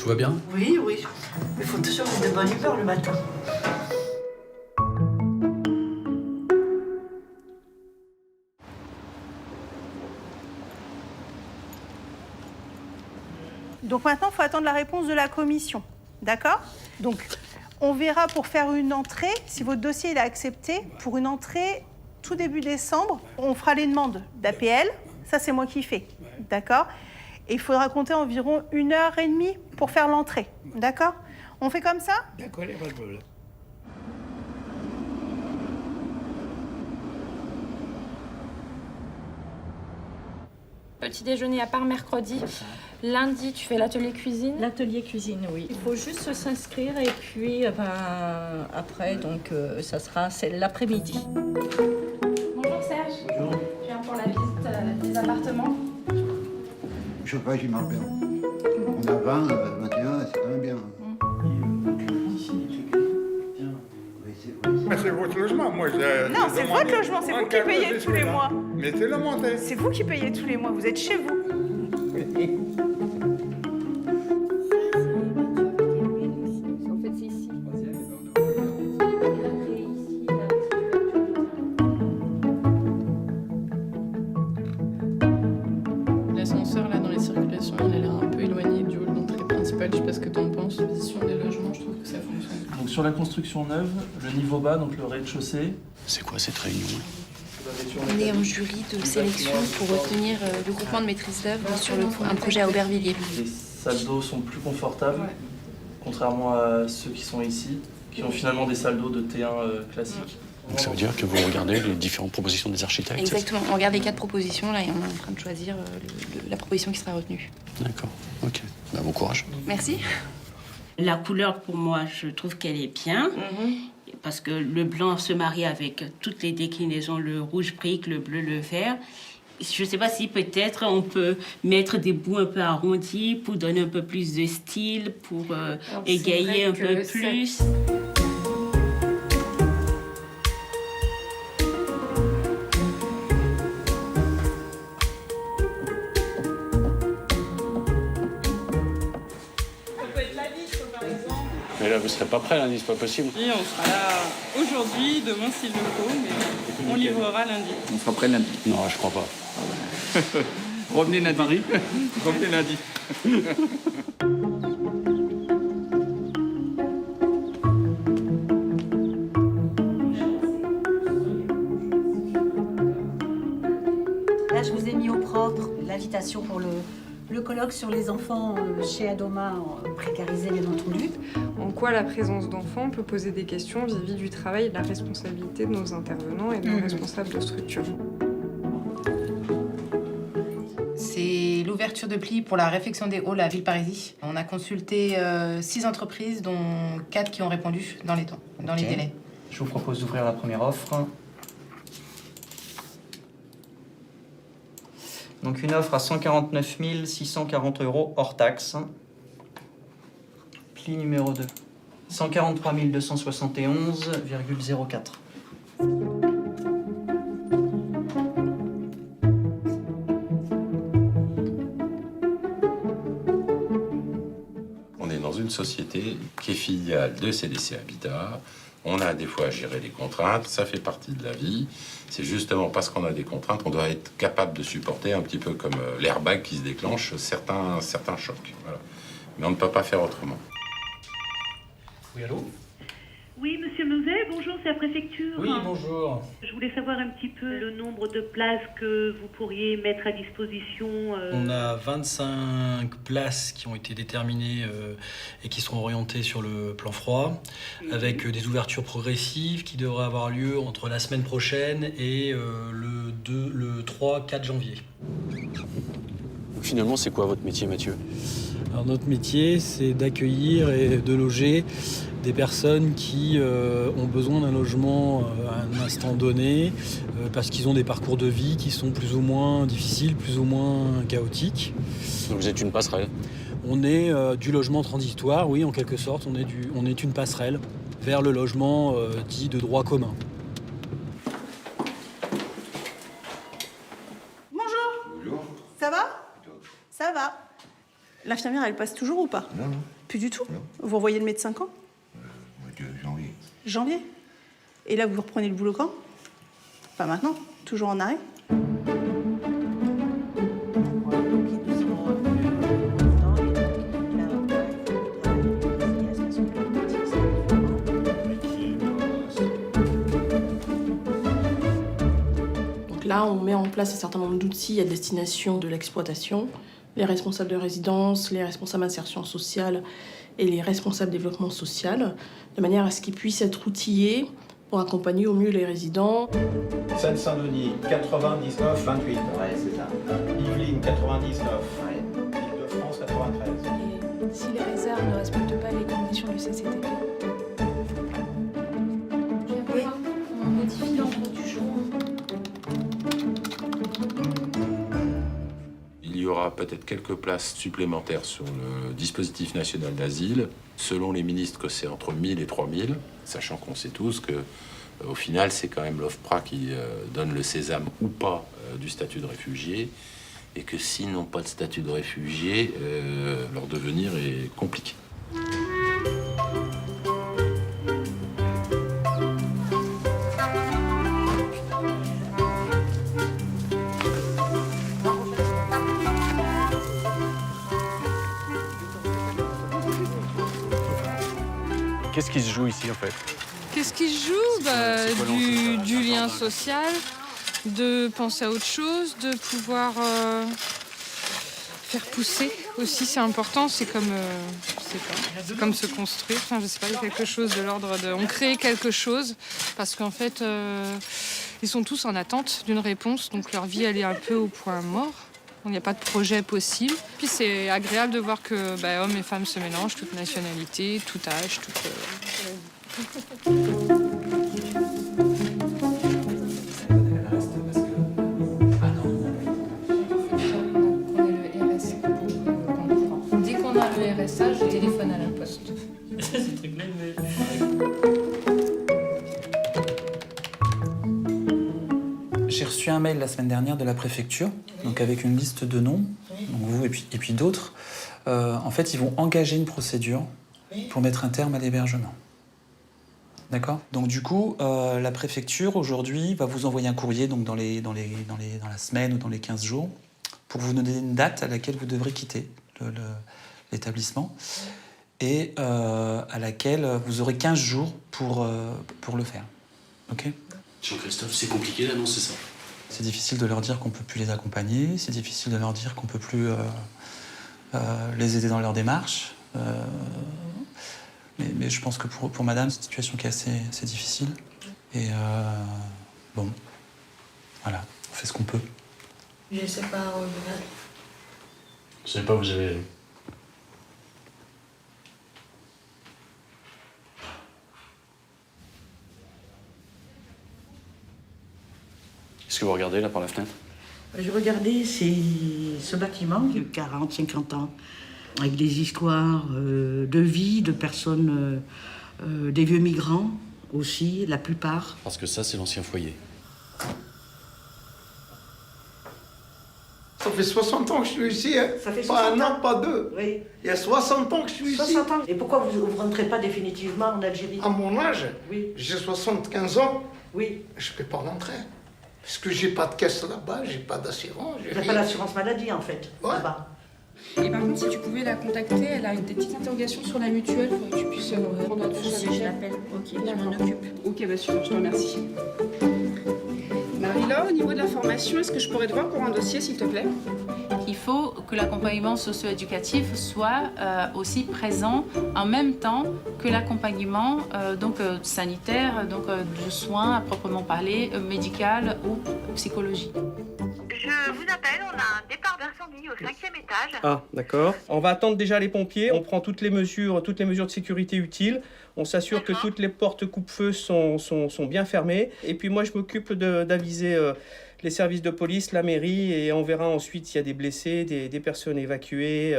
Tout va bien? Oui, oui. Il faut toujours être de bonne humeur le matin. Donc maintenant, il faut attendre la réponse de la commission. D'accord? Donc, on verra pour faire une entrée, si votre dossier est accepté, pour une entrée tout début décembre, on fera les demandes d'APL. Ça, c'est moi qui fais. D'accord? Et il faudra compter environ 1h30 pour faire l'entrée. D'accord? On fait comme ça? D'accord, il n'y a pas de problème. Petit déjeuner à part mercredi. Lundi, tu fais l'atelier cuisine. L'atelier cuisine, oui. Il faut juste s'inscrire et puis après, donc ça sera l'après-midi. Bonjour Serge. Bonjour. Je viens pour la visite des appartements. Je sais pas, j'y marre bien. On a 20, 21, c'est quand même bien. Mais c'est votre logement, moi. Non, c'est votre logement, c'est vous qui payez tous les mois. Mettez-le monter. C'est vous qui payez tous les mois, vous êtes chez vous. En fait, c'est ici. L'ascenseur là dans les circulations, il a l'air un peu éloigné du hall d'entrée principale. Je sais pas ce que t'en penses. Sur les logements, je trouve que ça fonctionne. Donc sur la construction neuve, le niveau bas, donc le rez-de-chaussée. C'est quoi cette réunion? On est en jury de sélection pour obtenir le groupement de maîtrise d'œuvre sur un projet à Aubervilliers. Les salles d'eau sont plus confortables, contrairement à ceux qui sont ici, qui ont finalement des salles d'eau de T1 classiques. Donc ça veut dire que vous regardez les différentes propositions des architectes? Exactement, on regarde les 4 propositions là et on est en train de choisir la proposition qui sera retenue. D'accord, ok. Bah, bon courage. Merci. La couleur, pour moi, je trouve qu'elle est bien. Parce que le blanc se marie avec toutes les déclinaisons, le rouge brique, le bleu, le vert. Je ne sais pas si peut-être on peut mettre des bouts un peu arrondis pour donner un peu plus de style, pour égayer un peu plus. Mais là, vous serez pas prêt lundi, c'est pas possible. Et on sera là aujourd'hui, demain s'il le faut, mais on livrera lundi. On sera prêt lundi. Non, je crois pas. Revenez lundi. Revenez lundi. Là, je vous ai mis au propre l'invitation pour le colloque sur les enfants chez Adoma, précarisés bien entendu. En quoi la présence d'enfants peut poser des questions vis-à-vis du travail et de la responsabilité de nos intervenants et de nos responsables de structure. C'est l'ouverture de pli pour la réfection des halls à Villeparisis. On a consulté 6 entreprises, dont 4 qui ont répondu dans les temps, dans les délais. Je vous propose d'ouvrir la première offre. Donc une offre à 149 640 € hors taxe. Pli numéro 2. 143 271,04. On est dans une société qui est filiale de CDC Habitat. On a des fois à gérer les contraintes, ça fait partie de la vie. C'est justement parce qu'on a des contraintes qu'on doit être capable de supporter, un petit peu comme l'airbag qui se déclenche, certains chocs. Voilà. Mais on ne peut pas faire autrement. Oui, allô? Oui, monsieur Meuzet, bonjour, c'est la préfecture. Oui, bonjour. Je voulais savoir un petit peu le nombre de places que vous pourriez mettre à disposition. On a 25 places qui ont été déterminées et qui seront orientées sur le plan froid, avec des ouvertures progressives qui devraient avoir lieu entre la semaine prochaine et le 3-4 janvier. Finalement, c'est quoi votre métier, Mathieu? Alors, notre métier, c'est d'accueillir et de loger des personnes qui ont besoin d'un logement à un instant donné, parce qu'ils ont des parcours de vie qui sont plus ou moins difficiles, plus ou moins chaotiques. Donc vous êtes une passerelle? On est du logement transitoire, oui, en quelque sorte. On est une passerelle vers le logement dit de droit commun. Bonjour. Ça va? Ça va. L'infirmière, elle passe toujours ou pas? Non, non. Plus du tout? Vous revoyez le médecin quand? Janvier. Janvier. Et là, vous reprenez le boulot quand? Pas maintenant, toujours en arrêt. Donc là, on met en place un certain nombre d'outils à destination de l'exploitation. Les responsables de résidence, les responsables d'insertion sociale et les responsables développement social, de manière à ce qu'ils puissent être outillés pour accompagner au mieux les résidents. Seine-Saint-Denis, 99, 28. Ouais, c'est ça. Yvelines, 99. Ouais. Île-de-France, 93. Et si les réserves ne respectent pas les conditions du CCTP, on modifie l'ordre du jour. Il y aura peut-être quelques places supplémentaires sur le dispositif national d'asile. Selon les ministres, que c'est entre 1000 et 3000, sachant qu'on sait tous que, au final, c'est quand même l'OFPRA qui donne le sésame ou pas du statut de réfugié, et que s'ils n'ont pas de statut de réfugié, leur devenir est compliqué. Qu'est-ce qui se joue ici en fait? Qu'est-ce qui se joue? Du lien social, de penser à autre chose, de pouvoir faire pousser aussi, c'est important. C'est comme, c'est comme se construire. Enfin, je sais pas, il y a quelque chose de l'ordre de... On crée quelque chose parce qu'en fait, ils sont tous en attente d'une réponse. Donc leur vie, elle est un peu au point mort. Il n'y a pas de projet possible. Puis c'est agréable de voir que hommes et femmes se mélangent, toute nationalité, tout âge, toute... Dès qu'on a le RSA, je téléphone à la poste. C'est très clair, mais... J'ai reçu un mail la semaine dernière de la préfecture, donc avec une liste de noms, donc vous et puis d'autres. En fait, ils vont engager une procédure pour mettre un terme à l'hébergement. D'accord? Donc du coup, la préfecture aujourd'hui va vous envoyer un courrier donc dans la semaine ou dans les 15 jours pour vous donner une date à laquelle vous devrez quitter l'établissement et à laquelle vous aurez 15 jours pour le faire. Ok? Jean-Christophe, c'est compliqué d'annoncer ça. C'est difficile de leur dire qu'on ne peut plus les accompagner, c'est difficile de leur dire qu'on ne peut plus les aider dans leur démarche. Mais je pense que pour madame, c'est une situation qui est assez difficile. Et bon, voilà, on fait ce qu'on peut. Je sais pas, Je sais pas où vous avez... Qu'est-ce que vous regardez là par la fenêtre? Je regardais ce bâtiment de 40, 50 ans, avec des histoires de vie, de personnes, des vieux migrants aussi, la plupart. Parce que ça, c'est l'ancien foyer. Ça fait 60 ans que je suis ici, hein. Ça fait 60 pas un ans. an, pas deux. Oui. Il y a 60 ans que je suis 60 ici. ans. Et pourquoi vous ne rentrez pas définitivement en Algérie? À mon âge, oui. J'ai 75 ans. Oui. Je ne peux pas rentrer. Parce que j'ai pas de caisse là-bas, j'ai pas d'assurance. Vous n'avez pas l'assurance maladie, en fait, là-bas. Et par contre, si tu pouvais la contacter, elle a des petites interrogations sur la mutuelle, il faudrait que tu puisses prendre tout ça. Je l'appelle. Ok, je m'en occupe. Ok, bah super, je te remercie. Marie-Laure, au niveau de la formation, est-ce que je pourrais te voir pour un dossier, s'il te plaît? Il faut que l'accompagnement socio-éducatif soit aussi présent en même temps que l'accompagnement sanitaire, de soins à proprement parler, médical ou psychologie. Je vous appelle, on a un départ d'incendie au 5e étage. Ah, d'accord. On va attendre déjà les pompiers, on prend toutes les mesures de sécurité utiles, on s'assure que toutes les portes coupe-feu sont bien fermées, et puis moi je m'occupe d'aviser les services de police, la mairie, et on verra ensuite s'il y a des blessés, des personnes évacuées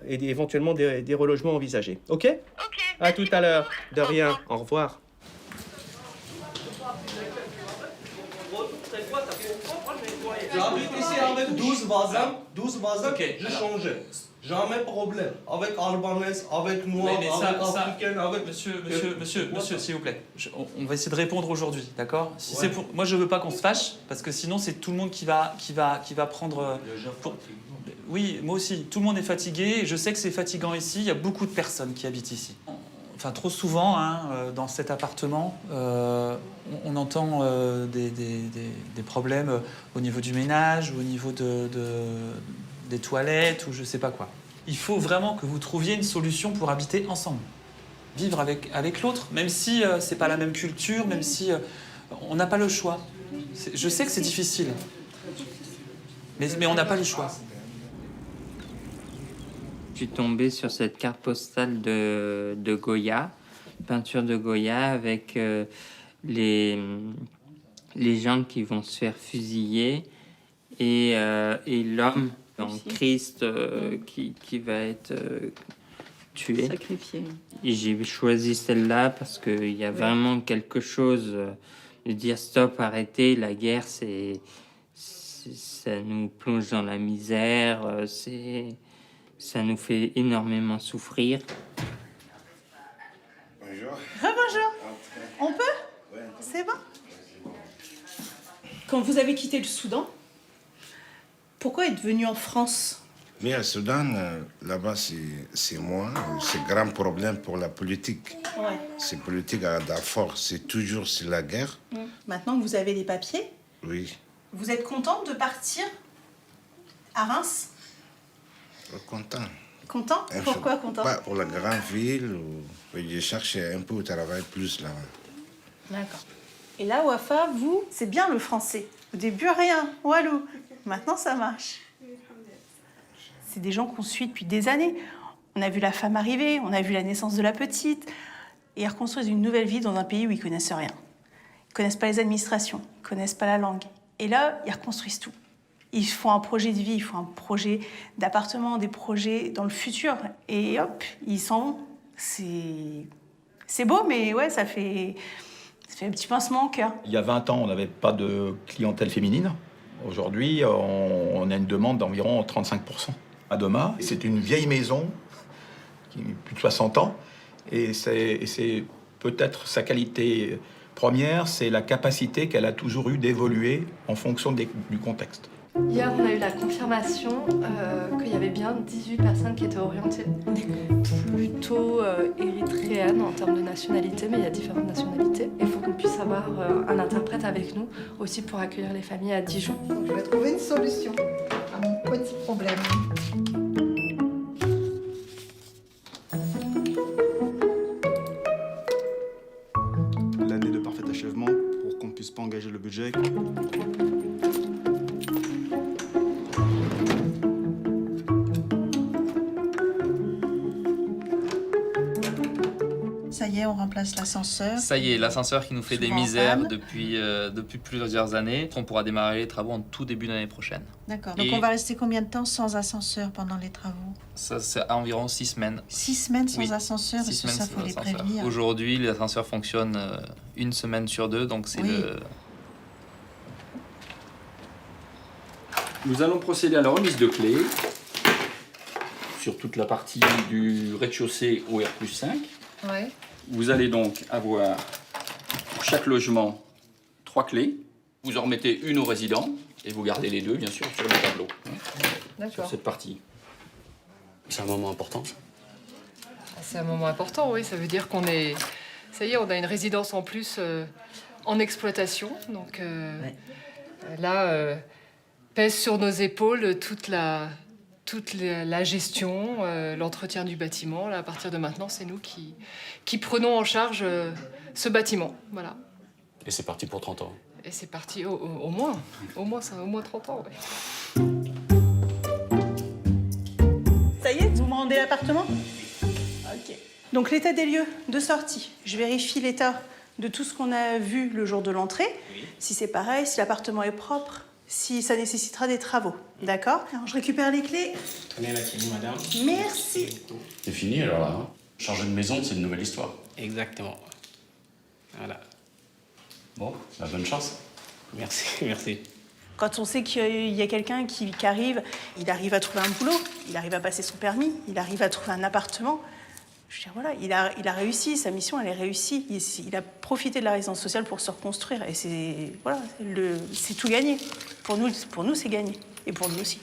et éventuellement des relogements envisagés. Ok? Ok. À tout à l'heure. De rien. Au revoir. J'habite ici avec 12 voisins, je change. Jamais problème. Avec Albanais, avec Noir, Mais avec ça, Africain, avec... Monsieur, s'il vous plaît. On va essayer de répondre aujourd'hui, d'accord? Si c'est pour... Moi, je veux pas qu'on se fâche, parce que sinon, c'est tout le monde qui va prendre... Oui, moi aussi. Tout le monde est fatigué. Je sais que c'est fatigant ici. Il y a beaucoup de personnes qui habitent ici. Enfin, trop souvent, dans cet appartement, on entend des problèmes au niveau du ménage, ou au niveau des toilettes, ou je sais pas quoi. Il faut vraiment que vous trouviez une solution pour habiter ensemble. Vivre avec l'autre, même si c'est pas la même culture, même si on n'a pas le choix. Je sais que c'est difficile, mais on n'a pas le choix. Je suis tombé sur cette carte postale de Goya, peinture de Goya, avec les gens qui vont se faire fusiller et l'homme en Christ qui va être tué. Sacrifié. Et j'ai choisi celle-là parce qu'il y a vraiment quelque chose de dire stop, arrêtez, la guerre, ça nous plonge dans la misère, ça nous fait énormément souffrir. Bonjour. Bonjour. On peut? C'est bon. Quand vous avez quitté le Soudan, pourquoi êtes venu en France? Mais au Soudan, là-bas, c'est moins. C'est un grand problème pour la politique. Ouais. C'est politique à Darfour, c'est toujours sur la guerre. Maintenant que vous avez les papiers, Oui, vous êtes content de partir à Reims? content. Content? Pourquoi content? Pas pour la grande ville. Je cherche un peu au travail plus là-bas. D'accord. Et là, Wafa, vous, c'est bien le français. Au début, rien. Walou. Maintenant, ça marche. C'est des gens qu'on suit depuis des années. On a vu la femme arriver, on a vu la naissance de la petite. Et ils reconstruisent une nouvelle vie dans un pays où ils connaissent rien. Ils connaissent pas les administrations, ils connaissent pas la langue. Et là, ils reconstruisent tout. Ils font un projet de vie, ils font un projet d'appartement, des projets dans le futur. Et hop, ils s'en vont. C'est beau, mais ouais, ça fait un petit pincement au cœur. Il y a 20 ans, on n'avait pas de clientèle féminine. Aujourd'hui, on a une demande d'environ 35%. À Doma, c'est une vieille maison qui a plus de 60 ans. Et c'est peut-être sa qualité première, c'est la capacité qu'elle a toujours eue d'évoluer en fonction du contexte. Hier, on a eu la confirmation qu'il y avait bien 18 personnes qui étaient orientées plutôt érythréennes en termes de nationalité, mais il y a différentes nationalités. Il faut qu'on puisse avoir un interprète avec nous aussi pour accueillir les familles à Dijon. Donc, je vais trouver une solution à mon petit problème. L'année de parfait achèvement pour qu'on puisse pas engager le budget. Ça y est, on remplace l'ascenseur. Ça y est, l'ascenseur qui nous fait des Souvent en misères panne. depuis plusieurs années. On pourra démarrer les travaux en tout début d'année prochaine. D'accord. Donc Et on va rester combien de temps sans ascenseur pendant les travaux? ça, c'est à environ 6 semaines. 6 semaines sans Oui. ascenseur, 6 parce que semaines ça, sans faut les ascenseur. prévenir. Aujourd'hui, l'ascenseur fonctionne 1 semaine sur 2, donc c'est Oui. Nous allons procéder à la remise de clés sur toute la partie du rez-de-chaussée au R+5. Ouais. Vous allez donc avoir pour chaque logement 3 clés. Vous en remettez une au résident et vous gardez les deux, bien sûr, sur le tableau. Sur D'accord. cette partie. C'est un moment important. C'est un moment important, oui. Ça veut dire qu'on est... Ça y est, on a une résidence en plus en exploitation. Donc là, pèse sur nos épaules toute la gestion, l'entretien du bâtiment. Là, à partir de maintenant, c'est nous qui prenons en charge ce bâtiment. Voilà. Et c'est parti pour 30 ans. Et c'est parti au moins. Ça a au moins 30 ans, ouais. Ça y est, vous me rendez l'appartement? Ok. Donc l'état des lieux de sortie. Je vérifie l'état de tout ce qu'on a vu le jour de l'entrée. Si c'est pareil, si l'appartement est propre, si ça nécessitera des travaux. D'accord? Alors je récupère les clés. Tenez la clé, madame. Merci. C'est fini alors là. Hein. Changer de maison, c'est une nouvelle histoire. Exactement. Voilà. Bon, bah, bonne chance. Merci, merci. Quand on sait qu'il y a quelqu'un qui arrive, il arrive à trouver un boulot, il arrive à passer son permis, il arrive à trouver un appartement. Je veux dire, voilà, il a réussi, sa mission, elle est réussie. Il a profité de la résidence sociale pour se reconstruire. Et c'est tout gagné. Pour nous, c'est gagné. Et pour lui aussi.